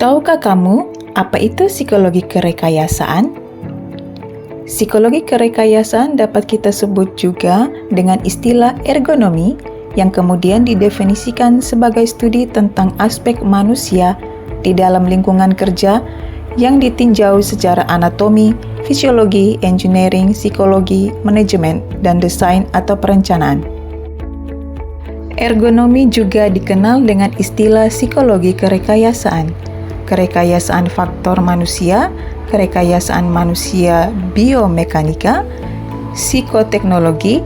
Tahukah kamu apa itu psikologi kerekayasaan? Psikologi kerekayasaan dapat kita sebut juga dengan istilah ergonomi yang kemudian didefinisikan sebagai studi tentang aspek manusia di dalam lingkungan kerja yang ditinjau secara anatomi, fisiologi, engineering, psikologi, manajemen, dan desain atau perencanaan. Ergonomi juga dikenal dengan istilah psikologi kerekayasaan, kerekayasaan faktor manusia, kerekayasaan manusia biomekanika, psikoteknologi,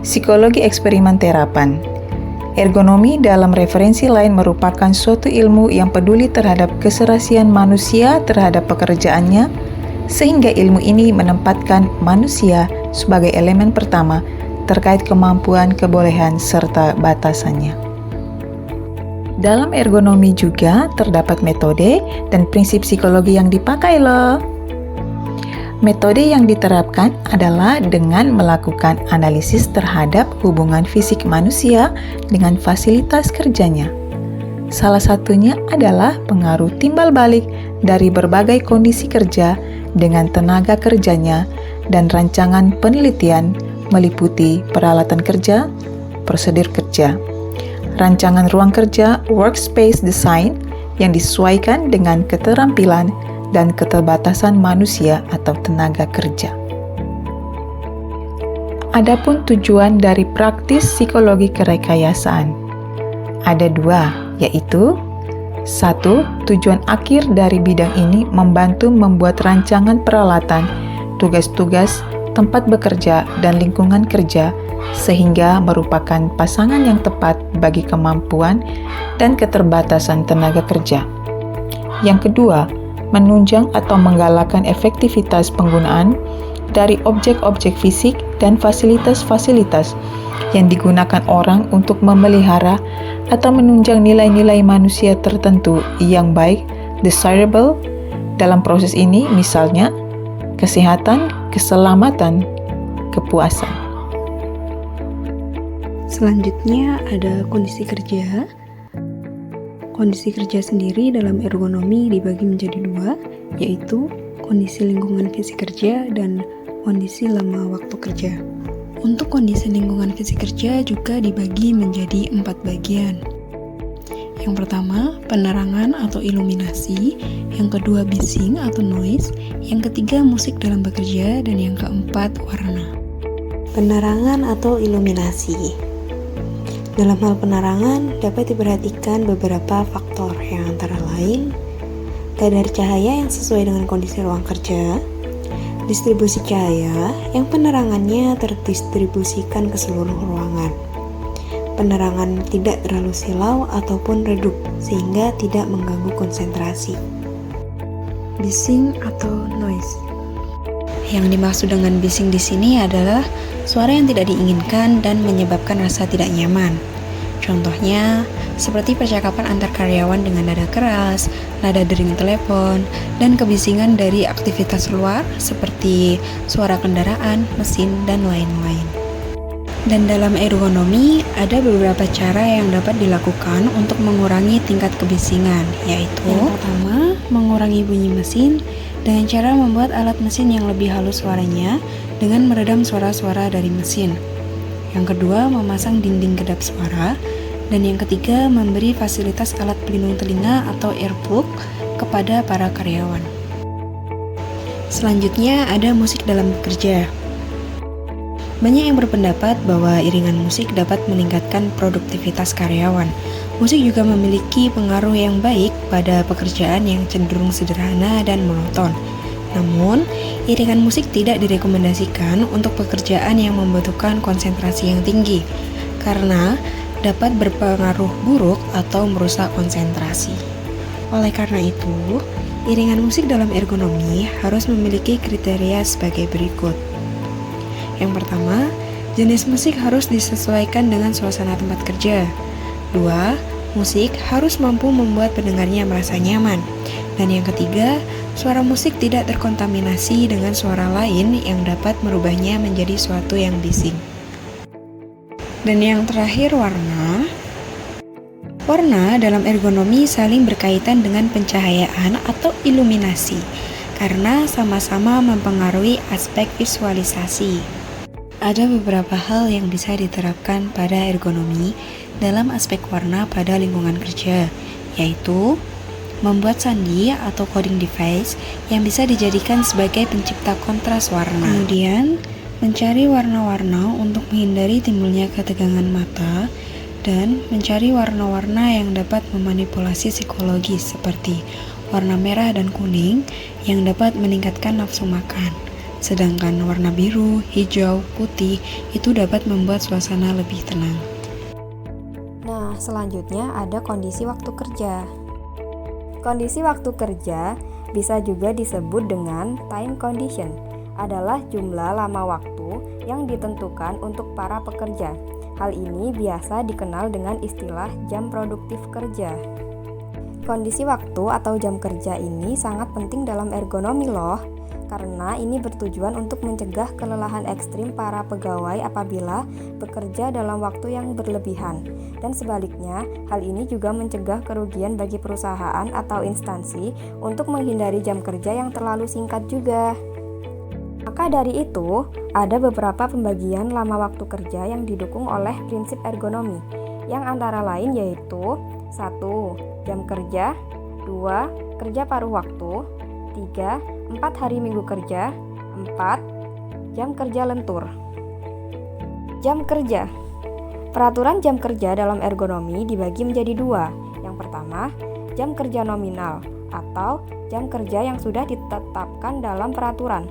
psikologi eksperimen terapan. Ergonomi dalam referensi lain merupakan suatu ilmu yang peduli terhadap keserasian manusia terhadap pekerjaannya, sehingga ilmu ini menempatkan manusia sebagai elemen pertama terkait kemampuan, kebolehan, serta batasannya. Dalam ergonomi juga terdapat metode dan prinsip psikologi yang dipakai loh. Metode yang diterapkan adalah dengan melakukan analisis terhadap hubungan fisik manusia dengan fasilitas kerjanya. Salah satunya adalah pengaruh timbal balik dari berbagai kondisi kerja dengan tenaga kerjanya dan rancangan penelitian meliputi peralatan kerja, prosedur kerja, rancangan ruang kerja, workspace design yang disesuaikan dengan keterampilan dan keterbatasan manusia atau tenaga kerja. Adapun tujuan dari praktis psikologi kerekayasaan ada dua, yaitu 1. Tujuan akhir dari bidang ini membantu membuat rancangan peralatan, tugas-tugas, tempat bekerja, dan lingkungan kerja sehingga merupakan pasangan yang tepat bagi kemampuan dan keterbatasan tenaga kerja. Yang kedua, menunjang atau menggalakkan efektivitas penggunaan dari objek-objek fisik dan fasilitas-fasilitas yang digunakan orang untuk memelihara atau menunjang nilai-nilai manusia tertentu yang baik, desirable. Dalam proses ini misalnya, kesehatan, keselamatan, kepuasan. Selanjutnya ada kondisi kerja. Kondisi kerja sendiri dalam ergonomi dibagi menjadi dua, yaitu kondisi lingkungan fisik kerja dan kondisi lama waktu kerja. Untuk kondisi lingkungan fisik kerja juga dibagi menjadi 4 bagian. Yang pertama, penerangan atau iluminasi, yang kedua bising atau noise, yang ketiga musik dalam bekerja, dan yang keempat warna. Penerangan atau iluminasi. Dalam hal penerangan dapat diperhatikan beberapa faktor yang antara lain kadar cahaya yang sesuai dengan kondisi ruang kerja, distribusi cahaya yang penerangannya terdistribusikan ke seluruh ruangan, penerangan tidak terlalu silau ataupun redup sehingga tidak mengganggu konsentrasi. Bising atau noise. Yang dimaksud dengan bising di sini adalah suara yang tidak diinginkan dan menyebabkan rasa tidak nyaman. Contohnya, seperti percakapan antar karyawan dengan nada keras, nada dering telepon, dan kebisingan dari aktivitas luar seperti suara kendaraan, mesin, dan lain-lain. Dan dalam ergonomi, ada beberapa cara yang dapat dilakukan untuk mengurangi tingkat kebisingan, yaitu yang pertama, mengurangi bunyi mesin dengan cara membuat alat mesin yang lebih halus suaranya dengan meredam suara-suara dari mesin. Yang kedua, memasang dinding kedap suara. Dan yang ketiga, memberi fasilitas alat pelindung telinga atau earplug kepada para karyawan. Selanjutnya ada musik dalam bekerja. Banyak yang berpendapat bahwa iringan musik dapat meningkatkan produktivitas karyawan. Musik juga memiliki pengaruh yang baik pada pekerjaan yang cenderung sederhana dan monoton. Namun, iringan musik tidak direkomendasikan untuk pekerjaan yang membutuhkan konsentrasi yang tinggi, karena dapat berpengaruh buruk atau merusak konsentrasi. Oleh karena itu, iringan musik dalam ergonomi harus memiliki kriteria sebagai berikut. Yang pertama, jenis musik harus disesuaikan dengan suasana tempat kerja. 2. Musik harus mampu membuat pendengarnya merasa nyaman. Dan yang ketiga, suara musik tidak terkontaminasi dengan suara lain yang dapat merubahnya menjadi suatu yang bising. Dan yang terakhir, warna. Warna dalam ergonomi saling berkaitan dengan pencahayaan atau iluminasi karena sama-sama mempengaruhi aspek visualisasi. Ada beberapa hal yang bisa diterapkan pada ergonomi dalam aspek warna pada lingkungan kerja, yaitu membuat sandi atau coding device yang bisa dijadikan sebagai pencipta kontras warna. Kemudian, mencari warna-warna untuk menghindari timbulnya ketegangan mata dan mencari warna-warna yang dapat memanipulasi psikologis seperti warna merah dan kuning yang dapat meningkatkan nafsu makan. Sedangkan warna biru, hijau, putih itu dapat membuat suasana lebih tenang. Nah, selanjutnya ada kondisi waktu kerja. Kondisi waktu kerja bisa juga disebut dengan time condition, adalah jumlah lama waktu yang ditentukan untuk para pekerja. Hal ini biasa dikenal dengan istilah jam produktif kerja. Kondisi waktu atau jam kerja ini sangat penting dalam ergonomi loh, karena ini bertujuan untuk mencegah kelelahan ekstrim para pegawai apabila bekerja dalam waktu yang berlebihan. Dan sebaliknya, hal ini juga mencegah kerugian bagi perusahaan atau instansi untuk menghindari jam kerja yang terlalu singkat juga. Maka dari itu, ada beberapa pembagian lama waktu kerja yang didukung oleh prinsip ergonomi, yang antara lain yaitu 1. Jam kerja, 2. Kerja paruh waktu, 3. 4 hari minggu kerja, 4. Jam kerja lentur. Jam kerja. Peraturan jam kerja dalam ergonomi dibagi menjadi 2. Yang pertama, jam kerja nominal atau jam kerja yang sudah ditetapkan dalam peraturan.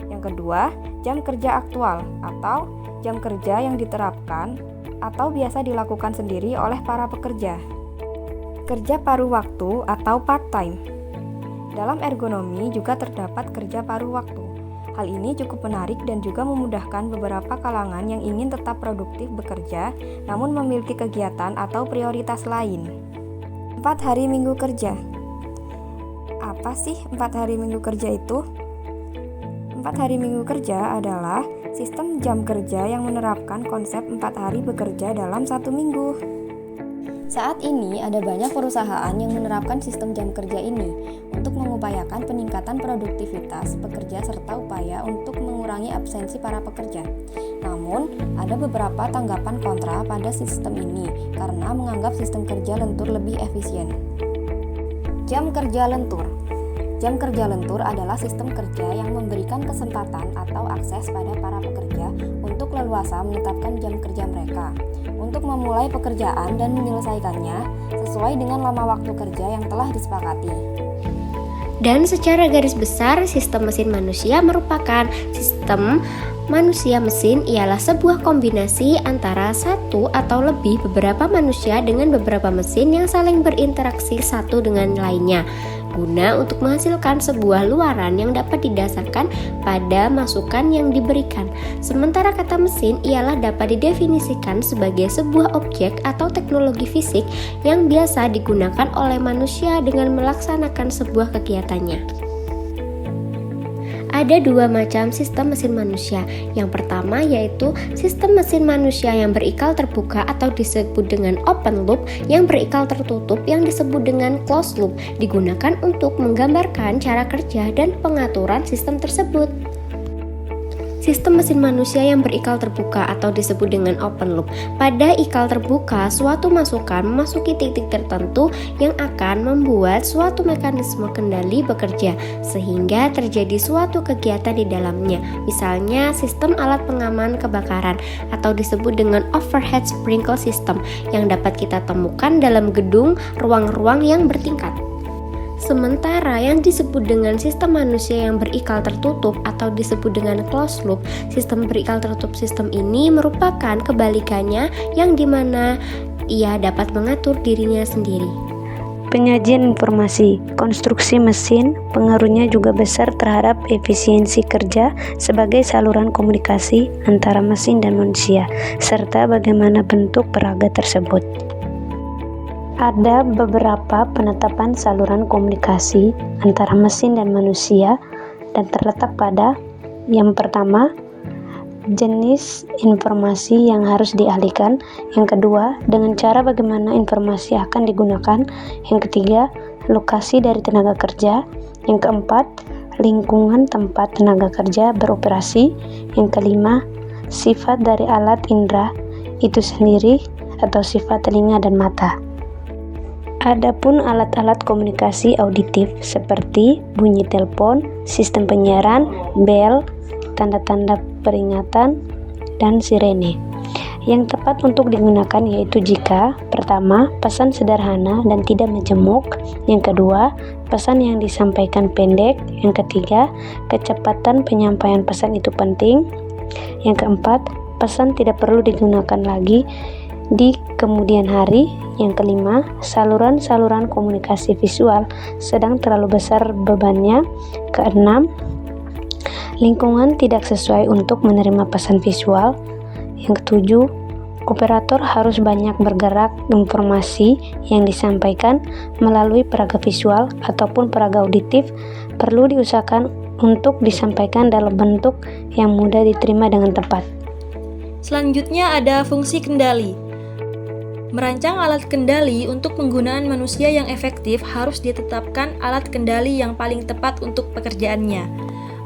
Yang kedua, jam kerja aktual atau jam kerja yang diterapkan atau biasa dilakukan sendiri oleh para pekerja. Kerja paruh waktu atau part-time. Dalam ergonomi juga terdapat kerja paruh waktu. Hal ini cukup menarik dan juga memudahkan beberapa kalangan yang ingin tetap produktif bekerja namun memiliki kegiatan atau prioritas lain. 4 hari minggu kerja. Apa sih 4 hari minggu kerja itu? 4 hari minggu kerja adalah sistem jam kerja yang menerapkan konsep 4 hari bekerja dalam 1 minggu. Saat ini ada banyak perusahaan yang menerapkan sistem jam kerja ini untuk mengupayakan peningkatan produktivitas pekerja serta upaya untuk mengurangi absensi para pekerja. Namun, ada beberapa tanggapan kontra pada sistem ini karena menganggap sistem kerja lentur lebih efisien. Jam kerja lentur. Jam kerja lentur adalah sistem kerja yang memberikan kesempatan atau akses pada para pekerja untuk leluasa menetapkan jam kerja mereka, untuk memulai pekerjaan dan menyelesaikannya sesuai dengan lama waktu kerja yang telah disepakati. Dan secara garis besar, sistem mesin manusia merupakan sistem manusia mesin ialah sebuah kombinasi antara satu atau lebih beberapa manusia dengan beberapa mesin yang saling berinteraksi satu dengan lainnya, guna untuk menghasilkan sebuah luaran yang dapat didasarkan pada masukan yang diberikan. Sementara kata mesin ialah dapat didefinisikan sebagai sebuah objek atau teknologi fisik yang biasa digunakan oleh manusia dengan melaksanakan sebuah kegiatannya. Ada 2 macam sistem mesin manusia. Yang pertama yaitu sistem mesin manusia yang berikal terbuka atau disebut dengan open loop, yang berikal tertutup yang disebut dengan closed loop, digunakan untuk menggambarkan cara kerja dan pengaturan sistem tersebut. Sistem mesin manusia yang berikal terbuka atau disebut dengan open loop. Pada ikal terbuka, suatu masukan memasuki titik tertentu yang akan membuat suatu mekanisme kendali bekerja, sehingga terjadi suatu kegiatan di dalamnya. Misalnya, sistem alat pengaman kebakaran atau disebut dengan overhead sprinkler system yang dapat kita temukan dalam gedung ruang-ruang yang bertingkat. Sementara yang disebut dengan sistem manusia yang berikal tertutup atau disebut dengan closed loop, sistem berikal tertutup sistem ini merupakan kebalikannya yang dimana ia dapat mengatur dirinya sendiri. Penyajian informasi, konstruksi mesin, pengaruhnya juga besar terhadap efisiensi kerja sebagai saluran komunikasi antara mesin dan manusia, serta bagaimana bentuk peraga tersebut. Ada beberapa penetapan saluran komunikasi antara mesin dan manusia dan terletak pada yang pertama, jenis informasi yang harus dialihkan. Yang kedua, dengan cara bagaimana informasi akan digunakan. Yang ketiga, lokasi dari tenaga kerja. Yang keempat, lingkungan tempat tenaga kerja beroperasi. Yang kelima, sifat dari alat indera itu sendiri atau sifat telinga dan mata. Adapun alat-alat komunikasi auditif seperti bunyi telepon, sistem penyiaran, bel, tanda-tanda peringatan, dan sirene. Yang tepat untuk digunakan yaitu jika pertama, pesan sederhana dan tidak menjemuk. Yang kedua, pesan yang disampaikan pendek. Yang ketiga, kecepatan penyampaian pesan itu penting. Yang keempat, pesan tidak perlu digunakan lagi di kemudian hari. Yang kelima, saluran-saluran komunikasi visual sedang terlalu besar bebannya. Keenam, lingkungan tidak sesuai untuk menerima pesan visual. Yang ketujuh, operator harus banyak bergerak. Informasi yang disampaikan melalui peraga visual ataupun peraga auditif perlu diusahakan untuk disampaikan dalam bentuk yang mudah diterima dengan tepat. Selanjutnya ada fungsi kendali. Merancang alat kendali untuk penggunaan manusia yang efektif harus ditetapkan alat kendali yang paling tepat untuk pekerjaannya.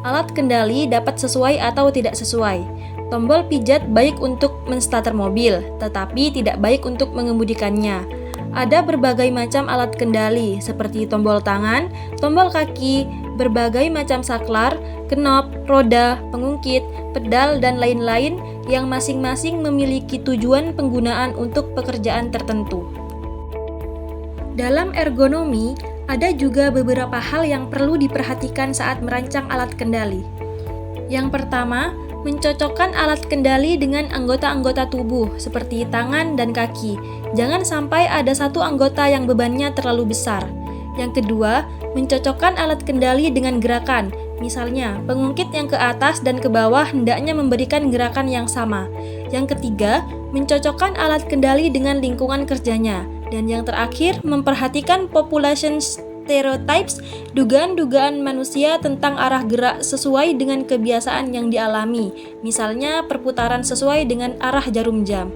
Alat kendali dapat sesuai atau tidak sesuai. Tombol pijat baik untuk menstarter mobil, tetapi tidak baik untuk mengemudikannya. Ada berbagai macam alat kendali seperti tombol tangan, tombol kaki, berbagai macam saklar, knop, roda, pengungkit, pedal, dan lain-lain yang masing-masing memiliki tujuan penggunaan untuk pekerjaan tertentu. Dalam ergonomi, ada juga beberapa hal yang perlu diperhatikan saat merancang alat kendali. Yang pertama, mencocokkan alat kendali dengan anggota-anggota tubuh seperti tangan dan kaki. Jangan sampai ada satu anggota yang bebannya terlalu besar. Yang kedua, mencocokkan alat kendali dengan gerakan. Misalnya, pengungkit yang ke atas dan ke bawah hendaknya memberikan gerakan yang sama. Yang ketiga, mencocokkan alat kendali dengan lingkungan kerjanya. Dan yang terakhir, memperhatikan population stereotypes, dugaan-dugaan manusia tentang arah gerak sesuai dengan kebiasaan yang dialami. Misalnya, perputaran sesuai dengan arah jarum jam.